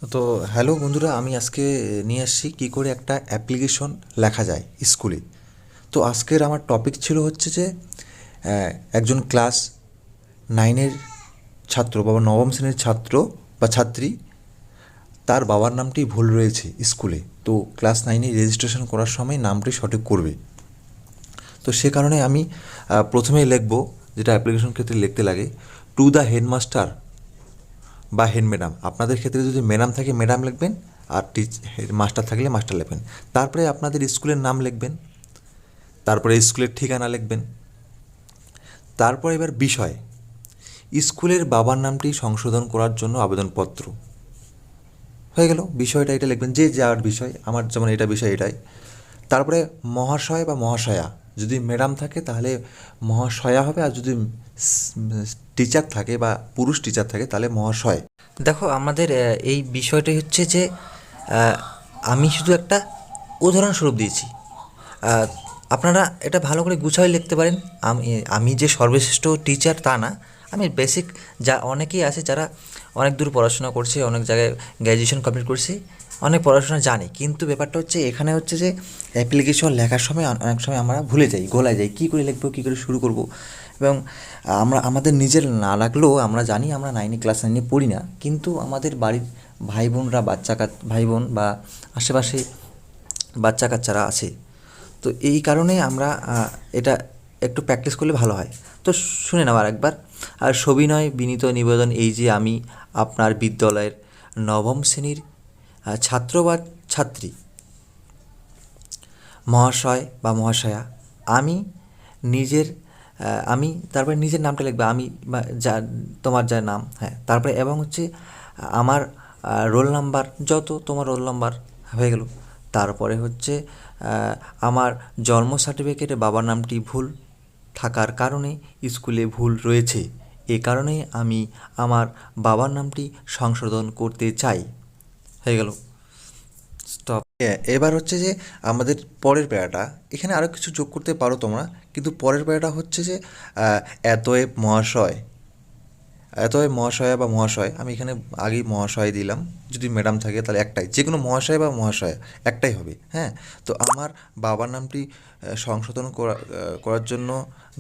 তো হ্যালো বন্ধুরা, আমি আজকে নিয়ে আসছি কী করে একটা অ্যাপ্লিকেশন লেখা যায় স্কুলে। তো আজকের আমার টপিক ছিল হচ্ছে যে একজন ক্লাস নাইনের ছাত্র বা নবম শ্রেণীর ছাত্র বা ছাত্রী, তার বাবার নামটি ভুল রয়েছে স্কুলে। তো ক্লাস নাইনে রেজিস্ট্রেশন করার সময় নামটি সঠিক করবে। তো সে কারণে আমি প্রথমেই লিখব, যেটা অ্যাপ্লিকেশন ক্ষেত্রে লিখতে লাগে, টু দ্য হেডমাস্টার বা হেড ম্যাডাম। আপনাদের ক্ষেত্রে যদি ম্যাডাম থাকে ম্যাডাম লিখবেন, আর মাস্টার থাকলে মাস্টার লিখবেন। তারপরে আপনাদের স্কুলের নাম লিখবেন, তারপরে স্কুলের ঠিকানা লিখবেন। তারপরে এবার বিষয়, স্কুলের বাবার নামটি সংশোধন করার জন্য আবেদনপত্র। হয়ে গেল, বিষয়টা এটা লিখবেন, যে যার বিষয়, আমার যেমন এটা বিষয় এটাই। তারপরে মহাশয় বা মহাশয়া, যদি ম্যাডাম থাকে তাহলে মহাশয়া হবে, আর যদি টিচার থাকে বা পুরুষ টিচার থাকে তাহলে মহাশয়। দেখো আমাদের এই বিষয়টাই হচ্ছে যে আহ, আমি শুধু একটা উদাহরণস্বরূপ দিয়েছি। আহ, আপনারা এটা ভালো করে গুছায় লিখতে পারেন। আমি আমি যে সর্বশ্রেষ্ঠ টিচার তা না। আমি বেসিক, যা অনেকেই আছে যারা অনেক দূর পড়াশোনা করছে, অনেক জায়গায় গ্র্যাজুয়েশন কমপ্লিট করছে, অনেক পড়াশোনা জানে, কিন্তু ব্যাপারটা হচ্ছে এখানে হচ্ছে যে অ্যাপ্লিকেশন লেখার সময় অনেক সময় আমরা ভুলে যাই, গোলায় যাই, কী করে লিখবো, কী করে শুরু করব। এবং আমরা আমাদের নিজের না লাগলেও আমরা জানি আমরা ক্লাস নাইনে পড়ি না, কিন্তু আমাদের বাড়ির ভাই বোনরা, ভাই বোন বা আশেপাশে বাচ্চা কাচ্চারা আছে। তো এই কারণে আমরা এটা একটু প্র্যাকটিস করলে ভালো হয়। তো শুনে নাও আর একবার। আর সবিনয় বিনীত নিবেদন, এই যে আমি আপনার বিদ্যালয়ের নবম শ্রেণীর ছাত্র বা ছাত্রী, মহাশয় বা মহাশয়া, আমি নিজের আমি তারপরে নিজের নামটা লিখবে, আমি বা যা তোমার যা নাম, হ্যাঁ, তারপরে এবং হচ্ছে আমার রোল নাম্বার, যত তোমার রোল নাম্বার, হয়ে গেল। তারপরে হচ্ছে আমার জন্ম সার্টিফিকেটে বাবার নামটি ভুল থাকার কারণে স্কুলে ভুল রয়েছে, এ কারণে আমি আমার বাবার নামটি সংশোধন করতে চাই। হয়ে গেল, স্টপ। এবার হচ্ছে যে আমাদের পরের প্যারাটা, এখানে আরও কিছু যোগ করতে পারো তোমরা, কিন্তু পরের প্যারাটা হচ্ছে যে এতএব মহাশয়, এতএব মহাশয়া বা মহাশয়, আমি এখানে আগেই মহাশয় দিলাম। যদি ম্যাডাম থাকে তাহলে একটাই, যে কোনো মহাশয় বা মহাশয় একটাই হবে, হ্যাঁ। তো আমার বাবার নামটি সংশোধন করার জন্য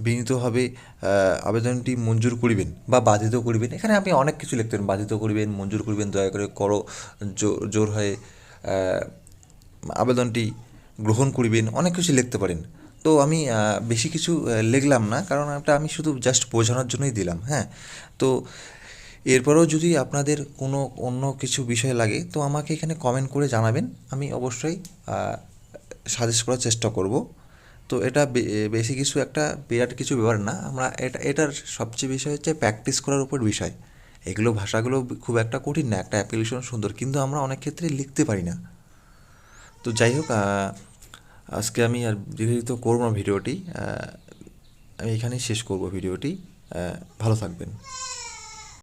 বিনীতভাবে আবেদনটি মঞ্জুর করিবেন বা বাধিত করিবেন। এখানে আপনি অনেক কিছু লিখতে পারেন, বাধিত করিবেন, মঞ্জুর করিবেন, দয়া করে করো, জোর হয়ে আবেদনটি গ্রহণ করিবেন, অনেক কিছু লিখতে পারেন। তো আমি বেশি কিছু লিখলাম না, কারণ এটা আমি শুধু জাস্ট বোঝানোর জন্যই দিলাম, হ্যাঁ। তো এরপরেও যদি আপনাদের কোনো অন্য কিছু বিষয় লাগে তো আমাকে এখানে কমেন্ট করে জানাবেন, আমি অবশ্যই সাজেস্ট করার চেষ্টা করব। তো এটা বেশি কিছু, একটা বিরাট কিছু ব্যাপার না। আমরা এটার সবচেয়ে বিষয় হচ্ছে প্র্যাকটিস করার উপর বিষয়। এগুলো ভাষাগুলো খুব একটা কঠিন না, একটা অ্যাপ্লিকেশন সুন্দর, কিন্তু আমরা অনেক ক্ষেত্রে লিখতে পারি না। তো যাই হোক, আজকে আমি আর দীর্ঘায়িত করব না ভিডিওটি, আমি এখানেই শেষ করব ভিডিওটি। ভালো থাকবেন।